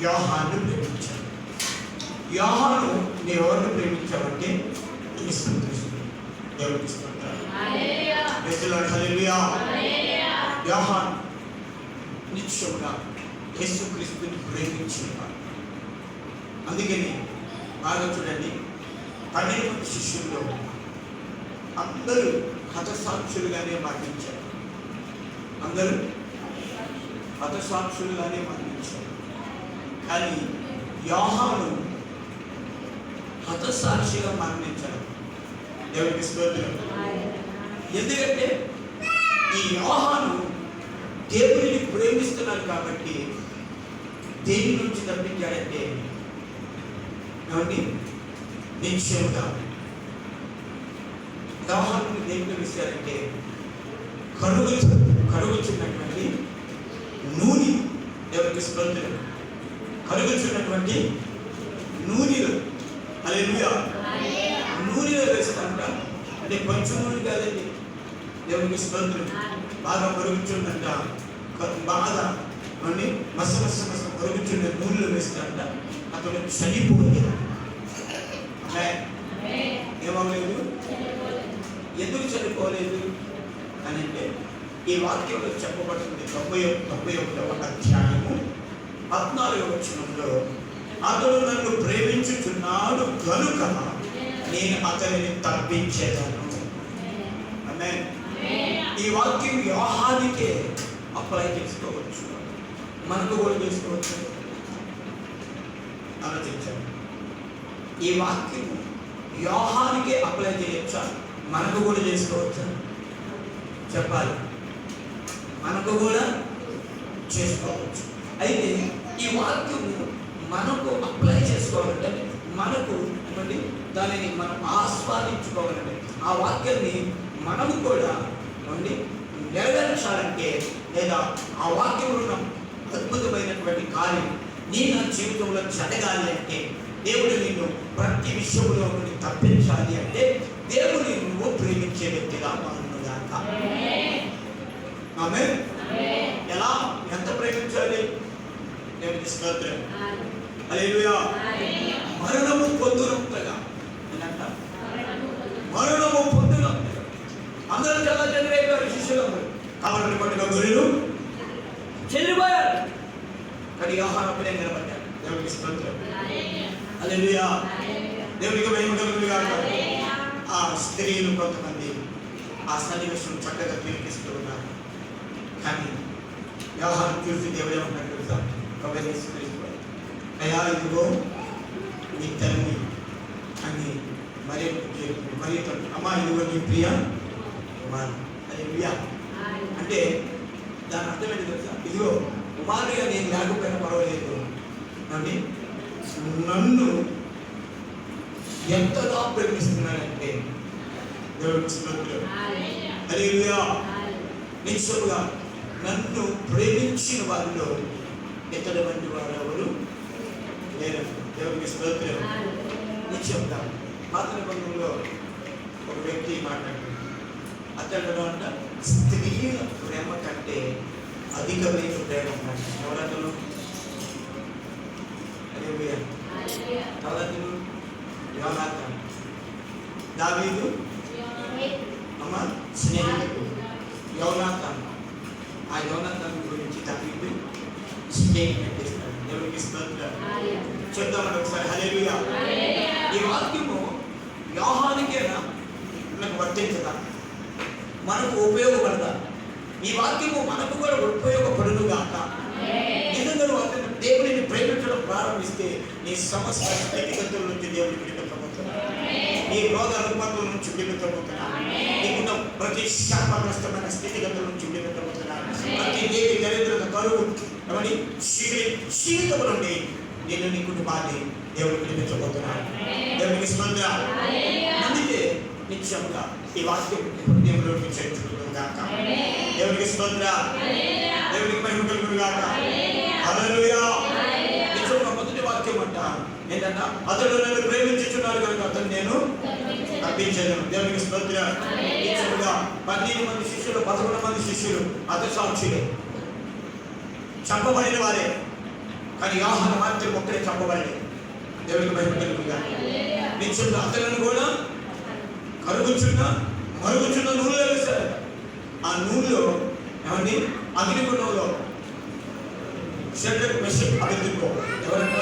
యోహాను ప్రేమించాడు. యోహాను నీవు ఎవరిని ప్రేమించావంటే క్రీస్తుని ప్రేమించాడు. దేవుడికి స్తోత్రం. హల్లెలూయా. యోహాను నిత్యముగా యేసుక్రీస్తుని ప్రేమించేవాడు. అందుకని బాగా చూడండి, 12 మంది శిష్యుల్లో అందరూ హతసాక్షులుగానే మరణించారు. అందరూ హతసాక్షులుగానే మరణించారు. కానీ యోహాను హతసాక్షిగా మరణించాడు. దేవుడికి స్తోత్రం. ఎందుకంటే ఈ యోహాను దేవుడిని ప్రేమిస్తున్నాడు కాబట్టి దేని నుంచి తప్పించాడంటే నిశ్చయంగా యోహాను దేంట్లో విషయాలంటే కరుగుచున్నటువంటి నూనె. దేవుడికి స్తోత్రం. కరుగుచున్నటువంటి నూనెలో, హల్లెలూయా, నూనెలో వేస్తాంట. అంటే కొంచెం నూనె కాదండి. దేవుడికి స్తోత్రం. బాగా కరుగుచుందంట, బాగా మస కరుగుచున్న నూనెలో వేస్తాంట. అతను చనిపోలేదు. ఏమవలేదు? ఎందుకు చనిపోలేదు అని అంటే ఈ వాక్యంలో చెప్పబడుతుంది. 91వ అధ్యాయము 14వ వచనంలో, అతడు నన్ను ప్రేమించుచున్నాడు కనుక నేను అతనిని తప్పించేదాను. ఆమేన్. ఈ వాక్యం యోహానుకే అప్లై చేసుకోవచ్చు, మనకు కూడా చేసుకోవచ్చు. ఆలోచించండి. ఈ వాక్యం యోహానుకే అప్లై చేయొచ్చా, మనకు కూడా చేసుకోవచ్చా? చెప్పాలి. మనకు కూడా చేసుకోవచ్చు. అయితే ఈ వాక్యం మనకు అప్లై చేసుకోవాలంటే, మనకు దానిని మనం ఆస్వాదించుకోవాలంటే, ఆ వాక్యాన్ని మనము కూడా నెరవేర్చాలంటే, లేదా ఆ వాక్యంలో ఉన్న అద్భుతమైనటువంటి కార్యం నీ నా జీవితంలో జరగాలి అంటే, దేవుడు నిన్ను ప్రతి విషయంలో నుండి తప్పించాలి అంటే, దేవుని నువ్వు ప్రేమించే వ్యక్తిగా మారునుగాక. ఆమేన్. ఎలా, ఎంత ప్రేమించాలి? దేవునికి స్తోత్రం. హల్లెలూయా. మరణము పొందునంతగా. ఏంటంట? మరణము పొందునంతగా. అందరూ చాలా చెదిరైపోయారు శిష్యులు. కాబట్టి పట్టుగా గొర్రెలు చెదిరిపోయారు. కానీ యోహాను అప్పుడే నిలబడ్డాడు. దేవునికి స్తోత్రం. హల్లెలూయా. దేవునికి మహిమ కలుగునుగాక. ఆ స్త్రీలు కొంతమంది ఆ సన్నివేశం చక్కగా తిరిగిస్తూ ఉన్నారు. కానీ యోహాను చూసి దేవుడే ఉన్నాడు తెలుసా? అయ్యా, ఇదిగో నీ తల్లి అని మరి అమ్మా, ఇదిగో నీ ప్రియ కుమారు. హల్లెలూయా. అంటే దాని అర్థం ఏంటి తెలుసా? ఇదిగో కుమారుగా నేను లేకపోయినా పర్వాలేదు, అంటే నన్ను ఎంతగా ప్రేమిస్తున్నాడంటే దేవుడికి స్తోత్రం. హల్లెలూయా. నిశ్చయంగా నన్ను ప్రేమించిన వారిలో ఇతడు వంటి వారు ఎవరు లేరు. దేవుడికి స్తోత్రం. నిశ్చయంగా పాత నిబంధనలో ఒక వ్యక్తి మాట్లాడుతుంది. అతడు అంట స్త్రీల ప్రేమ కంటే అధికమైన ప్రేమ ఉన్నాడు. ఎవరతను? ఎవరతను? యోనాతాను. దావీదు అమ్మ స్నేహితుడు యోనాతాను. ఆ యోనాతాను గురించి దావీదు స్టేట్మెంట్ ఇస్తాడు. దేవుడికి స్తోత్రం. చెప్తామని ఒకసారి. హల్లెలూయా. ఈ వాక్యము యోహానుకేనా మనకు వర్తించదా? మనకు ఉపయోగపడదా? ఈ వాక్యము మనకు కూడా ఉపయోగపడును గాక. నిజంగా దేవుడిని ప్రేమించడం ప్రారంభిస్తే నీ సమస్త స్థితిగతుల నుంచి దేవుడికి విడుదలవుతున్నాడు. నీ రోగ రుగ్మతల నుంచి విడుదలవుతున్నాడు. నీకున్న ప్రతి శాపగ్రస్తమైన స్థితిగతుల నుంచి విడుదలవుతున్నాడు. ప్రతి దేవి దరిద్రత, కరువు, జీవితం నుండి నేను నీ కుటుంబాన్ని దేవుడికి విడిపించబోతున్నాడు. దేవుడికి స్తోత్రం. అందుకే నిత్యముగా ఈ వాక్యం దేవుడికి చేర్చుకుంటుంది గాక. దేవుడికి స్తోత్రం. దేవుడికి మహిమ కలుగును గాక. హల్లెలూయా. నిత్యముగా మొదటి వాక్యం అంట ఏంటంట? అతడు నన్ను ప్రేమించుచున్నాడు కనుక అతను నేను తప్పించను. దేవుడికి స్తోత్రం. నిత్యముగా 12 మంది శిష్యులు, 11 మంది శిష్యులు హతసాక్షులే, చంపబడిన వారే. కానీ యోహాను మాత్రం ఒక్కడే చంపబడి. దేవుడికి మహిమ కలుగుగా. నిత్యంలో అతలను కూడా మరుగుచున్న నూనెలో వేశారు. ఆ నూనెలో ఏమండి అగ్నిగుణంలో షడ్రక్ మెషక్ అబేద్నెగో ఎవరంట